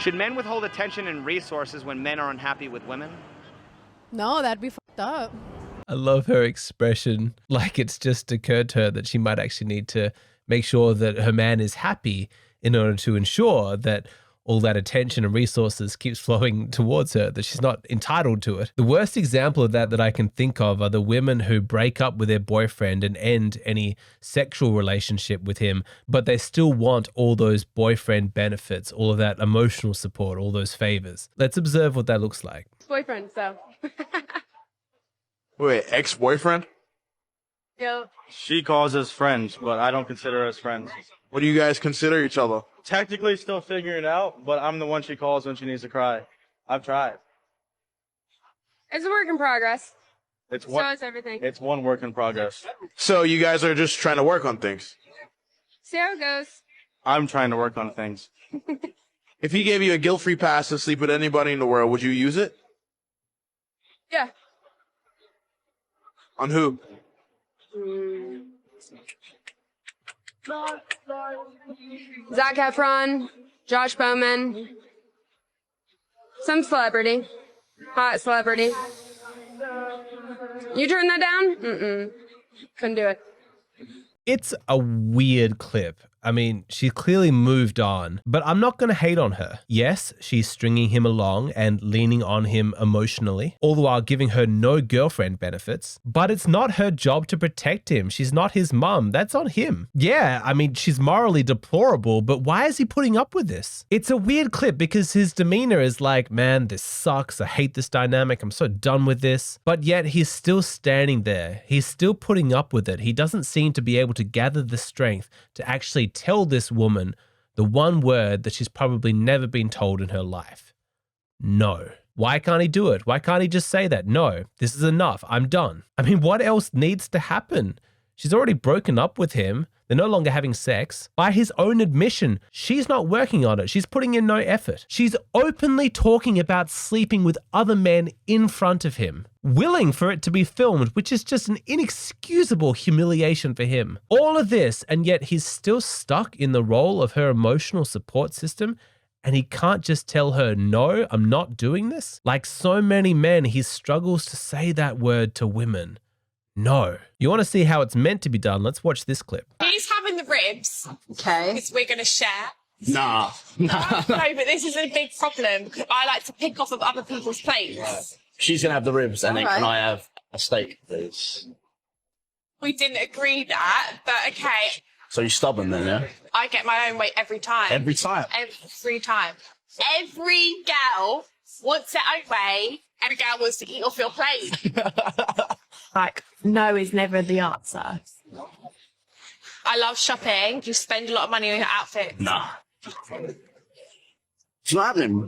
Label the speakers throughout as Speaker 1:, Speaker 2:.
Speaker 1: Should men withhold attention and resources when men are unhappy with women?
Speaker 2: No, that'd be fucked up.
Speaker 3: I love her expression. Like it's just occurred to her that she might actually need to make sure that her man is happy in order to ensure that all that attention and resources keeps flowing towards her, that she's not entitled to it. The worst example of that I can think of are the women who break up with their boyfriend and end any sexual relationship with him, but they still want all those boyfriend benefits, all of that emotional support, all those favors. Let's observe what that looks like.
Speaker 4: Boyfriend, so.
Speaker 5: Wait, ex-boyfriend?
Speaker 4: Yeah.
Speaker 6: She calls us friends, but I don't consider us friends.
Speaker 5: What do you guys consider each other?
Speaker 6: Technically still figuring it out, but I'm the one she calls when she needs to cry. I've tried.
Speaker 4: It's a work in progress.
Speaker 6: So
Speaker 4: is everything.
Speaker 6: It's one work in progress.
Speaker 5: So you guys are just trying to work on things?
Speaker 4: See how it goes.
Speaker 6: I'm trying to work on things.
Speaker 5: If he gave you a guilt-free pass to sleep with anybody in the world, would you use it?
Speaker 4: Yeah.
Speaker 5: On who?
Speaker 4: Zac Efron, Josh Bowman, some celebrity, hot celebrity. You turn that down? Mm-mm. Couldn't do it.
Speaker 3: It's a weird clip. I mean, she clearly moved on, but I'm not going to hate on her. Yes, she's stringing him along and leaning on him emotionally, all the while giving her no girlfriend benefits, but it's not her job to protect him. She's not his mum. That's on him. Yeah, I mean, she's morally deplorable, but why is he putting up with this? It's a weird clip because his demeanor is like, man, this sucks. I hate this dynamic. I'm so done with this. But yet he's still standing there. He's still putting up with it. He doesn't seem to be able to gather the strength to actually tell this woman the one word that she's probably never been told in her life. No. Why can't he do it? Why can't he just say that? No, this is enough. I'm done. I mean, what else needs to happen? She's already broken up with him. They're no longer having sex. By his own admission, she's not working on it. She's putting in no effort. She's openly talking about sleeping with other men in front of him, willing for it to be filmed, which is just an inexcusable humiliation for him. All of this, and yet he's still stuck in the role of her emotional support system, and he can't just tell her, no, I'm not doing this. Like so many men, he struggles to say that word to women. No. You want to see how it's meant to be done? Let's watch this clip.
Speaker 7: He's having the ribs.
Speaker 8: Okay.
Speaker 7: Because we're going to share.
Speaker 5: Nah.
Speaker 7: No, but this is a big problem. I like to pick off of other people's plates.
Speaker 9: Right. She's going to have the ribs, and then
Speaker 8: Alright.
Speaker 9: can I have a steak, please?
Speaker 7: We didn't agree that, but okay.
Speaker 9: So you're stubborn then, yeah?
Speaker 7: I get my own way every time.
Speaker 9: Every time?
Speaker 7: Every time. Every gal wants their own way. Every gal wants to eat off your plate. Like, no is never the answer. I love shopping. You spend a lot of money on your outfits.
Speaker 9: Nah. It's not happening.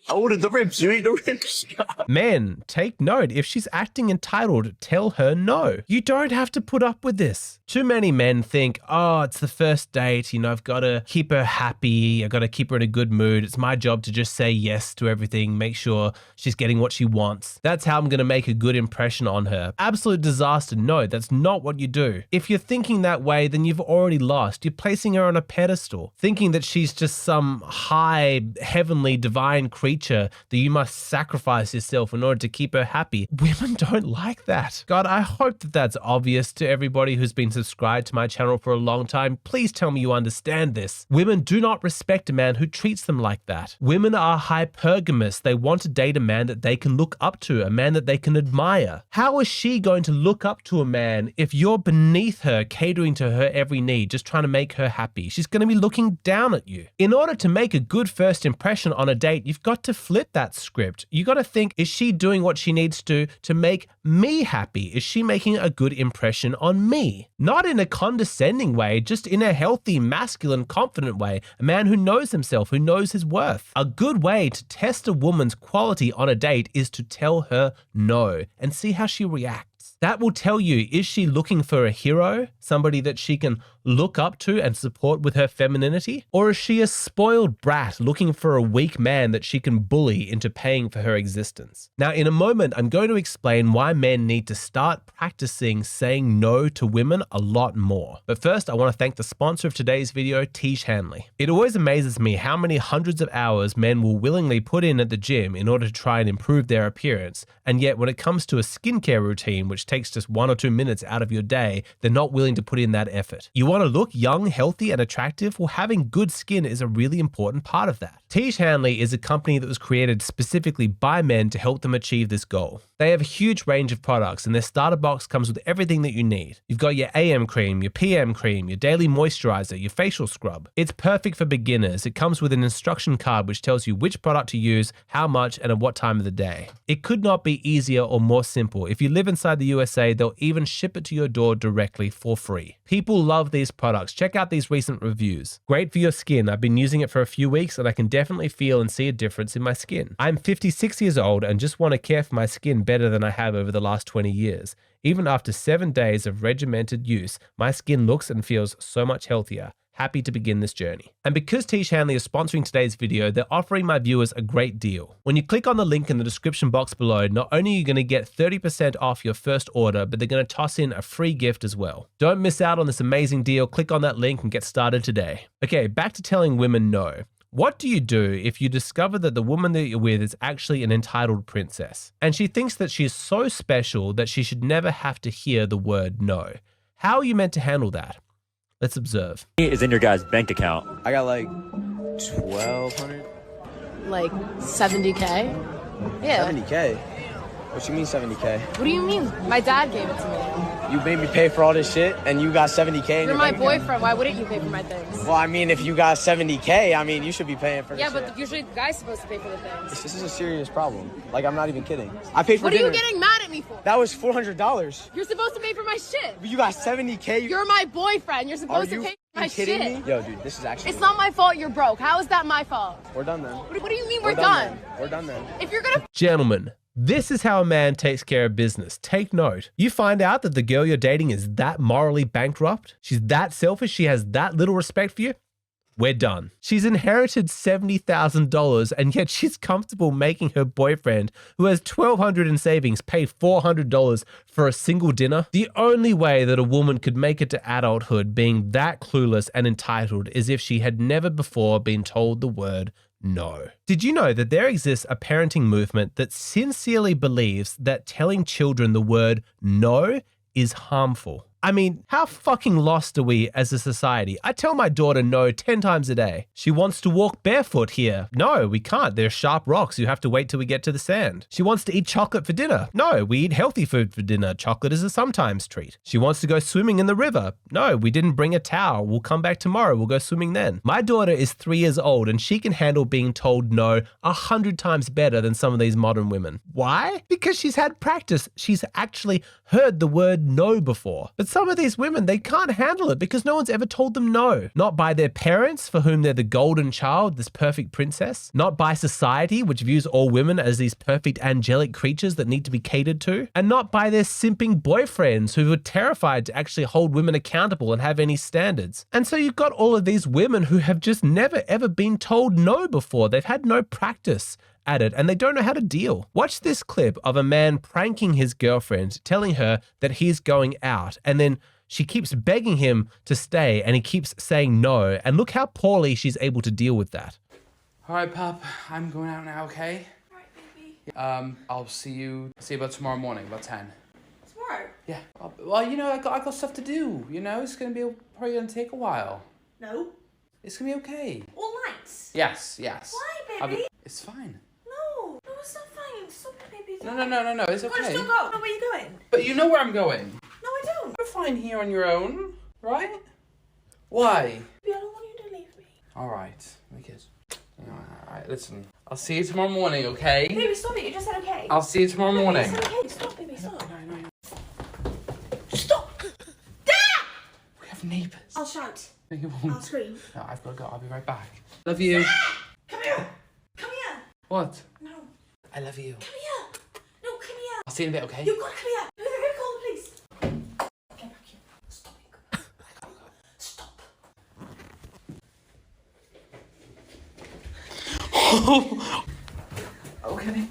Speaker 9: I ordered the ribs, you eat the ribs.
Speaker 3: Men, take note. If she's acting entitled, tell her no. You don't have to put up with this. Too many men think, oh, it's the first date. You know, I've got to keep her happy. I've got to keep her in a good mood. It's my job to just say yes to everything, make sure she's getting what she wants. That's how I'm going to make a good impression on her. Absolute disaster. No, that's not what you do. If you're thinking that way, then you've already lost. You're placing her on a pedestal, thinking that she's just some high, heavenly, divine creature that you must sacrifice yourself in order to keep her happy. Women don't like that. God, I hope that that's obvious to everybody who's been subscribed to my channel for a long time. Please tell me you understand this. Women do not respect a man who treats them like that. Women are hypergamous. They want to date a man that they can look up to, a man that they can admire. How is she going to look up to a man if you're beneath her, catering to her every need, just trying to make her happy? She's going to be looking down at you. In order to make a good first impression on a date, you've got to flip that script. You got to think, is she doing what she needs to make me happy? Is she making a good impression on me? Not in a condescending way, just in a healthy, masculine, confident way. A man who knows himself, who knows his worth. A good way to test a woman's quality on a date is to tell her no and see how she reacts. That will tell you, is she looking for a hero? Somebody that she can look up to and support with her femininity? Or is she a spoiled brat looking for a weak man that she can bully into paying for her existence? Now, in a moment, I'm going to explain why men need to start practicing saying no to women a lot more. But first, I want to thank the sponsor of today's video, Tiege Hanley. It always amazes me how many hundreds of hours men will willingly put in at the gym in order to try and improve their appearance, and yet when it comes to a skincare routine which takes just 1 or 2 minutes out of your day, they're not willing to put in that effort. You want to look young, healthy, and attractive? Well, having good skin is a really important part of that. Tiege Hanley is a company that was created specifically by men to help them achieve this goal. They have a huge range of products, and their starter box comes with everything that you need. You've got your AM cream, your PM cream, your daily moisturizer, your facial scrub. It's perfect for beginners. It comes with an instruction card which tells you which product to use, how much, and at what time of the day. It could not be easier or more simple. If you live inside the USA, they'll even ship it to your door directly for free. People love these products. Check out these recent reviews. Great for your skin. I've been using it for a few weeks and I can definitely feel and see a difference in my skin. I'm 56 years old and just want to care for my skin better than I have over the last 20 years. Even after 7 days of regimented use, my skin looks and feels so much healthier. Happy to begin this journey. And because Tiege Hanley is sponsoring today's video, they're offering my viewers a great deal. When you click on the link in the description box below, not only are you going to get 30% off your first order, but they're going to toss in a free gift as well. Don't miss out on this amazing deal. Click on that link and get started today. Okay, back to telling women no. What do you do if you discover that the woman that you're with is actually an entitled princess, and she thinks that she's so special that she should never have to hear the word no? How are you meant to handle that? Let's observe.
Speaker 8: Is in your guys' bank account?
Speaker 10: I got like 1,200.
Speaker 2: Like 70K? Yeah.
Speaker 10: 70K? What you mean 70K?
Speaker 2: What do you mean? My dad gave it to me.
Speaker 10: You made me pay for all this shit and you got 70K in
Speaker 2: You're my boyfriend. Why wouldn't you pay for my things?
Speaker 10: Well, I mean, if you got 70K, I mean, you should be paying for this
Speaker 2: Yeah, but
Speaker 10: shit.
Speaker 2: usually the guy's supposed to pay for the things.
Speaker 10: This is a serious problem. Like, I'm not even kidding. I paid for
Speaker 2: What are
Speaker 10: dinner.
Speaker 2: you getting mad at me for?
Speaker 10: That was $400.
Speaker 2: You're supposed to pay for my shit.
Speaker 10: You got 70K?
Speaker 2: You're my boyfriend. You're supposed to pay for my
Speaker 10: kidding
Speaker 2: shit.
Speaker 10: me? Yo, dude, this is actually...
Speaker 2: It's not my fault you're broke. How is that my fault?
Speaker 10: We're done then.
Speaker 2: What do you mean we're done?
Speaker 10: Then. We're done then.
Speaker 2: If you're gonna...
Speaker 3: Gentlemen, this is how a man takes care of business. Take note. You find out that the girl you're dating is that morally bankrupt, she's that selfish, she has that little respect for you, we're done. She's inherited $70,000 and yet she's comfortable making her boyfriend, who has $1,200 in savings, pay $400 for a single dinner. The only way that a woman could make it to adulthood being that clueless and entitled is if she had never before been told the word no. Did you know that there exists a parenting movement that sincerely believes that telling children the word no is harmful? I mean, how fucking lost are we as a society? I tell my daughter no 10 times a day. She wants to walk barefoot here. No, we can't. There's sharp rocks. You have to wait till we get to the sand. She wants to eat chocolate for dinner. No, we eat healthy food for dinner. Chocolate is a sometimes treat. She wants to go swimming in the river. No, we didn't bring a towel. We'll come back tomorrow. We'll go swimming then. My daughter is 3 years old and she can handle being told no 100 times better than some of these modern women. Why? Because she's had practice. She's actually heard the word no before. But some of these women, they can't handle it because no one's ever told them no. Not by their parents, for whom they're the golden child, this perfect princess. Not by society, which views all women as these perfect angelic creatures that need to be catered to. And not by their simping boyfriends who are terrified to actually hold women accountable and have any standards. And so you've got all of these women who have just never ever been told no before. They've had no practice at it and they don't know how to deal. Watch this clip of a man pranking his girlfriend, telling her that he's going out, and then she keeps begging him to stay and he keeps saying no, and look how poorly she's able to deal with that.
Speaker 11: All right, pup, I'm going out now, okay?
Speaker 7: All right, baby.
Speaker 11: I'll see you about tomorrow morning, about 10.
Speaker 7: Tomorrow?
Speaker 11: Yeah. Well, you know, I got stuff to do, you know? It's probably gonna take a while.
Speaker 7: No.
Speaker 11: It's gonna be okay.
Speaker 7: All nights?
Speaker 11: Yes.
Speaker 7: Why, baby?
Speaker 11: It's fine.
Speaker 7: No, it's not fine. Stop it, baby.
Speaker 11: No, it's okay.
Speaker 7: Still go. Where are you going?
Speaker 11: But you know where I'm going.
Speaker 7: No, I don't.
Speaker 11: You're fine here on your own, right? Why?
Speaker 7: Baby, I don't want you to leave me.
Speaker 11: All right, let me kiss. All right, listen. I'll see you tomorrow morning, okay?
Speaker 7: Baby, stop it. You just said okay.
Speaker 11: I'll see you tomorrow morning.
Speaker 7: You said okay. Stop, baby. Stop.
Speaker 11: No.
Speaker 7: Stop. Dad!
Speaker 11: We have neighbours.
Speaker 7: I'll shout.
Speaker 11: No, you won't.
Speaker 7: I'll scream.
Speaker 11: No, I've got to go. I'll be right back. Love you.
Speaker 7: Come here. Come here.
Speaker 11: What?
Speaker 7: No.
Speaker 11: I love you.
Speaker 7: Come here. No, come here.
Speaker 11: I'll see you in a bit, okay?
Speaker 7: You've got to come here. Call the police. Get back here. Stop it. Stop.
Speaker 11: Okay.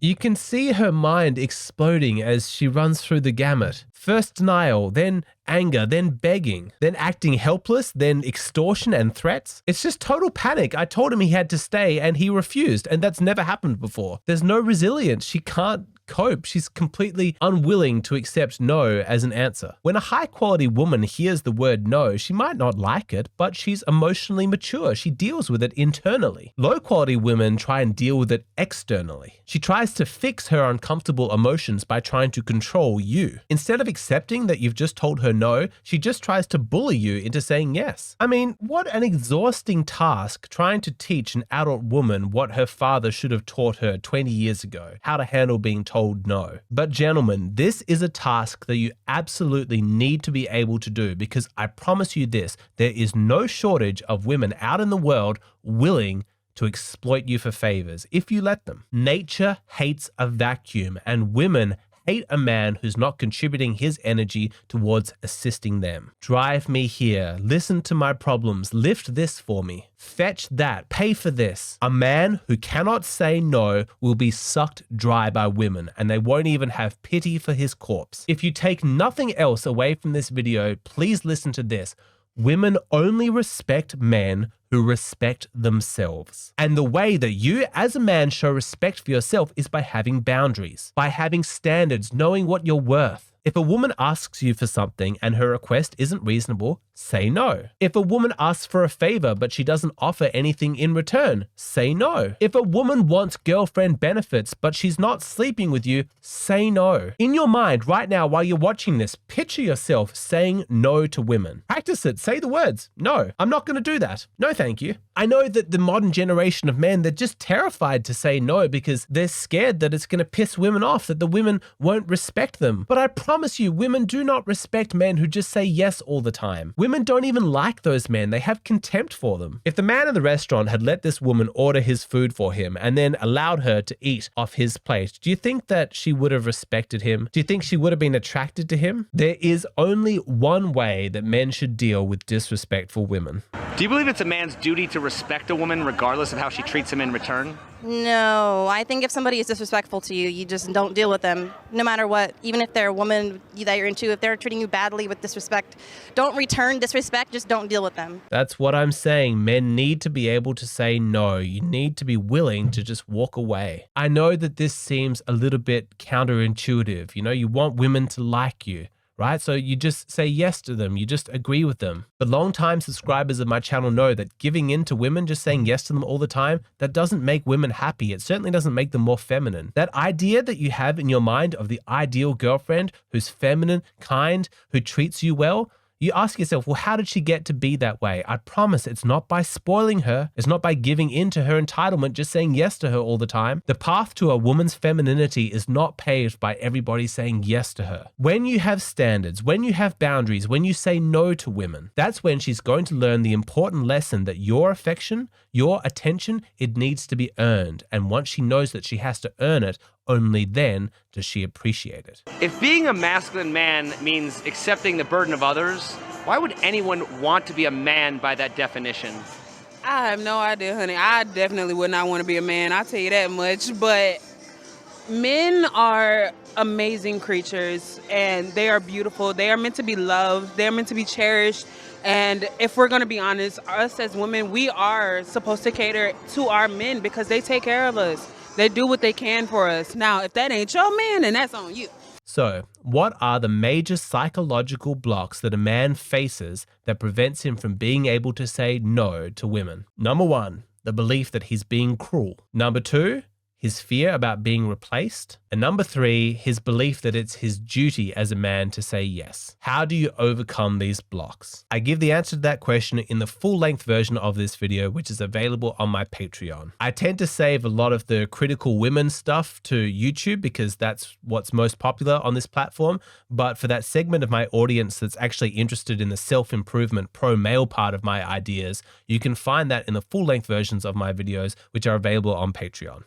Speaker 3: You can see her mind exploding as she runs through the gamut. First denial, then anger, then begging, then acting helpless, then extortion and threats. It's just total panic. I told him he had to stay and he refused, and that's never happened before. There's no resilience. She can't cope. She's completely unwilling to accept no as an answer. When a high quality woman hears the word no, she might not like it, but she's emotionally mature. She deals with it internally. Low quality women try and deal with it externally. She tries to fix her uncomfortable emotions by trying to control you. Instead of accepting that you've just told her no, she just tries to bully you into saying yes. I mean, what an exhausting task trying to teach an adult woman what her father should have taught her 20 years ago, how to handle being told no. But gentlemen, this is a task that you absolutely need to be able to do, because I promise you this, there is no shortage of women out in the world willing to exploit you for favors if you let them. Nature hates a vacuum, and women hate a man who's not contributing his energy towards assisting them. Drive me here, listen to my problems, lift this for me, fetch that, pay for this. A man who cannot say no will be sucked dry by women, and they won't even have pity for his corpse. If you take nothing else away from this video, please listen to this. Women only respect men who respect themselves. And the way that you as a man show respect for yourself is by having boundaries, by having standards, knowing what you're worth. If a woman asks you for something and her request isn't reasonable, say no. If a woman asks for a favor but she doesn't offer anything in return, say no. If a woman wants girlfriend benefits but she's not sleeping with you, say no. In your mind right now while you're watching this, picture yourself saying no to women. Practice it. Say the words. No, I'm not going to do that. No, thank you. I know that the modern generation of men, they're just terrified to say no because they're scared that it's going to piss women off, that the women won't respect them. But I promise you, women do not respect men who just say yes all the time. Women don't even like those men. They have contempt for them. If the man in the restaurant had let this woman order his food for him and then allowed her to eat off his plate, do you think that she would have respected him? Do you think she would have been attracted to him? There is only one way that men should deal with disrespectful women.
Speaker 1: Do you believe it's a man's duty to respect a woman regardless of how she treats him in return?
Speaker 8: No, I think if somebody is disrespectful to you, you just don't deal with them, no matter what. Even if they're a woman that you're into, if they're treating you badly with disrespect, don't return disrespect, just don't deal with them.
Speaker 3: That's what I'm saying. Men need to be able to say no. You need to be willing to just walk away. I know that this seems a little bit counterintuitive. You know, you want women to like you, right? So you just say yes to them. You just agree with them. But long-time subscribers of my channel know that giving in to women, just saying yes to them all the time, that doesn't make women happy. It certainly doesn't make them more feminine. That idea that you have in your mind of the ideal girlfriend who's feminine, kind, who treats you well, you ask yourself, well, how did she get to be that way? I promise it's not by spoiling her. It's not by giving in to her entitlement, just saying yes to her all the time. The path to a woman's femininity is not paved by everybody saying yes to her. When you have standards, when you have boundaries, when you say no to women, that's when she's going to learn the important lesson that your affection, your attention, it needs to be earned. And once she knows that she has to earn it, only then does she appreciate it.
Speaker 1: If being a masculine man means accepting the burden of others, why would anyone want to be a man by that definition?
Speaker 12: I have no idea, honey. I definitely would not want to be a man. I'll tell you that much. But men are amazing creatures, and they are beautiful. They are meant to be loved. They're meant to be cherished. And if we're going to be honest, us as women, we are supposed to cater to our men because they take care of us. They do what they can for us. Now, if that ain't your man, then that's on you.
Speaker 3: So, what are the major psychological blocks that a man faces that prevents him from being able to say no to women? Number 1, the belief that he's being cruel. Number 2, his fear about being replaced. And number 3, his belief that it's his duty as a man to say yes. How do you overcome these blocks? I give the answer to that question in the full-length version of this video, which is available on my Patreon. I tend to save a lot of the critical women stuff to YouTube because that's what's most popular on this platform. But for that segment of my audience that's actually interested in the self-improvement pro-male part of my ideas, you can find that in the full-length versions of my videos, which are available on Patreon.